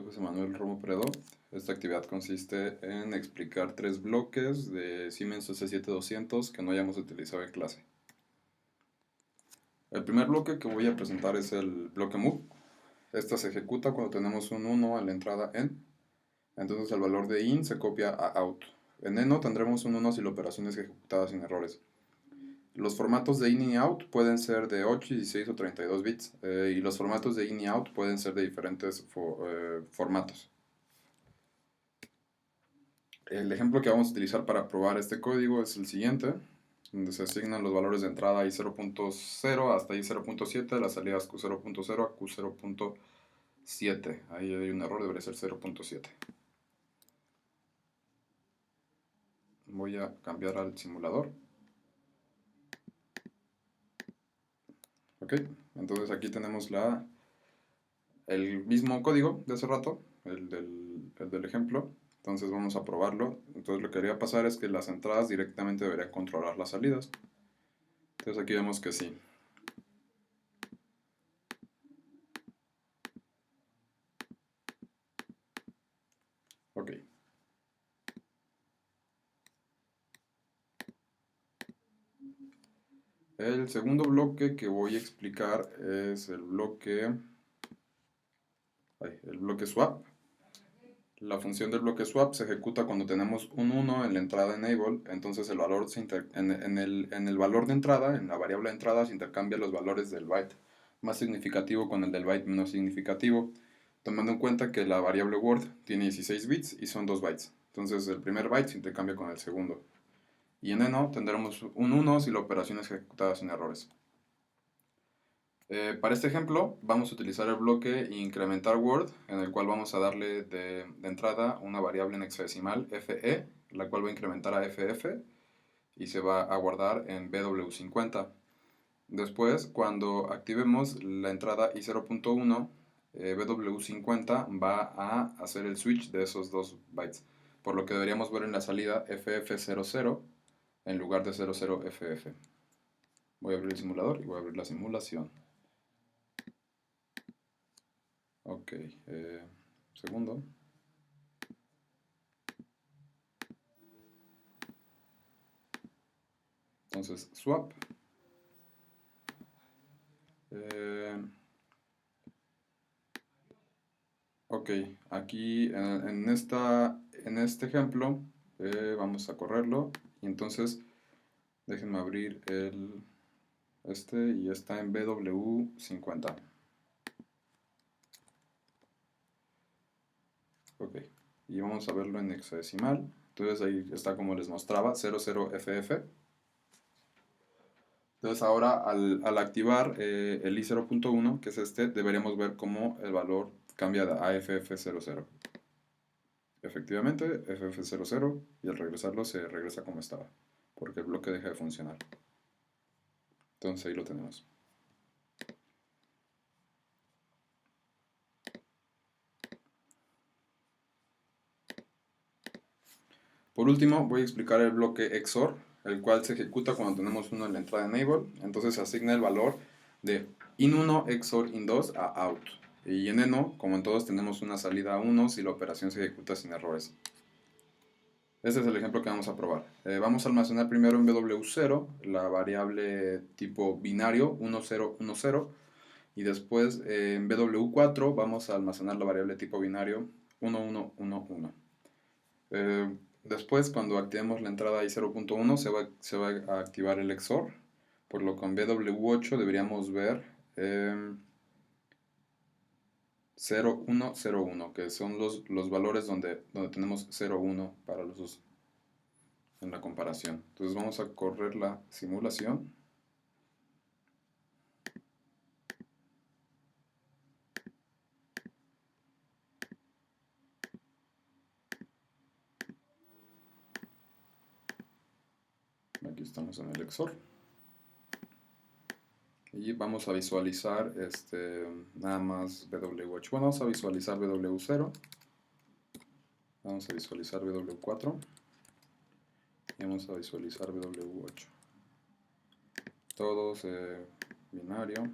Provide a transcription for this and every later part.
José Manuel Romo Predo. Esta actividad consiste en explicar 3 bloques de Siemens EC7200 que no hayamos utilizado en clase. El primer bloque que voy a presentar es el bloque move. Esta se ejecuta cuando tenemos un 1 a la entrada en. Entonces el valor de in se copia a out. En eno tendremos un 1 si la operación es ejecutada sin errores. Los formatos de in y out pueden ser de 8, 16 o 32 bits. Y los formatos de in y out pueden ser de diferentes formatos. El ejemplo que vamos a utilizar para probar este código es el siguiente, donde se asignan los valores de entrada i0.0 hasta i0.7, las salidas q0.0 a q0.7. Ahí hay un error, debería ser 0.7. Voy a cambiar al simulador. Ok, entonces aquí tenemos el mismo código de hace rato, el del ejemplo. Entonces vamos a probarlo. Entonces lo que debería pasar es que las entradas directamente deberían controlar las salidas. Entonces aquí vemos que sí. Ok. El segundo bloque que voy a explicar es el bloque swap. La función del bloque swap se ejecuta cuando tenemos un 1 en la entrada enable, entonces el valor en el valor de entrada, en la variable de entrada, se intercambia los valores del byte más significativo con el del byte menos significativo, tomando en cuenta que la variable word tiene 16 bits y son 2 bytes. Entonces el primer byte se intercambia con el segundo. Y en eno tendremos un 1 si la operación es ejecutada sin errores. Para este ejemplo vamos a utilizar el bloque incrementar word, en el cual vamos a darle de entrada una variable en hexadecimal fe, la cual va a incrementar a ff y se va a guardar en bw50. Después, cuando activemos la entrada i0.1, bw50 va a hacer el switch de esos 2 bytes, por lo que deberíamos ver en la salida ff00 en lugar de 00ff. Voy a abrir el simulador y voy a abrir la simulación. Ok, segundo. Entonces, swap. Ok, aquí en este ejemplo vamos a correrlo. Y entonces, déjenme abrir y está en bw50. Ok, y vamos a verlo en hexadecimal. Entonces ahí está como les mostraba, 00FF. Entonces ahora al activar el i0.1, que es deberíamos ver cómo el valor cambia a FF00. Efectivamente, FF00, y al regresarlo se regresa como estaba, porque el bloque deja de funcionar. Entonces ahí lo tenemos. Por último, voy a explicar el bloque XOR, el cual se ejecuta cuando tenemos uno en la entrada enable. Entonces se asigna el valor de in1 XOR in2 a out. Y en eno, como en todos, tenemos una salida a 1 si la operación se ejecuta sin errores. Este es el ejemplo que vamos a probar. Vamos a almacenar primero en bw0 la variable tipo binario 1010, y después en bw4 vamos a almacenar la variable tipo binario 1111. Después, cuando activemos la entrada i0.1, se va a activar el XOR, por lo que en bw8 deberíamos ver 0101, que son los valores donde tenemos 01 para los dos en la comparación. Entonces vamos a correr la simulación. Aquí estamos en el XOR. Y vamos a visualizar nada más bw8. Bueno, vamos a visualizar bw0. Vamos a visualizar bw4. Y vamos a visualizar bw8. Todos binario.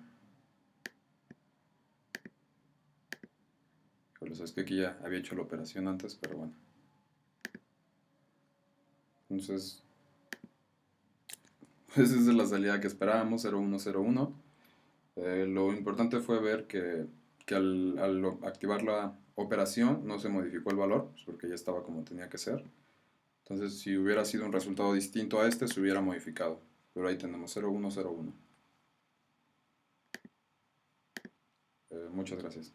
Pero es que aquí ya había hecho la operación antes, pero bueno. Entonces, esa es la salida que esperábamos, 0101. Lo importante fue ver que al activar la operación no se modificó el valor, pues porque ya estaba como tenía que ser. Entonces, si hubiera sido un resultado distinto a este, se hubiera modificado. Pero ahí tenemos 0101. Muchas gracias.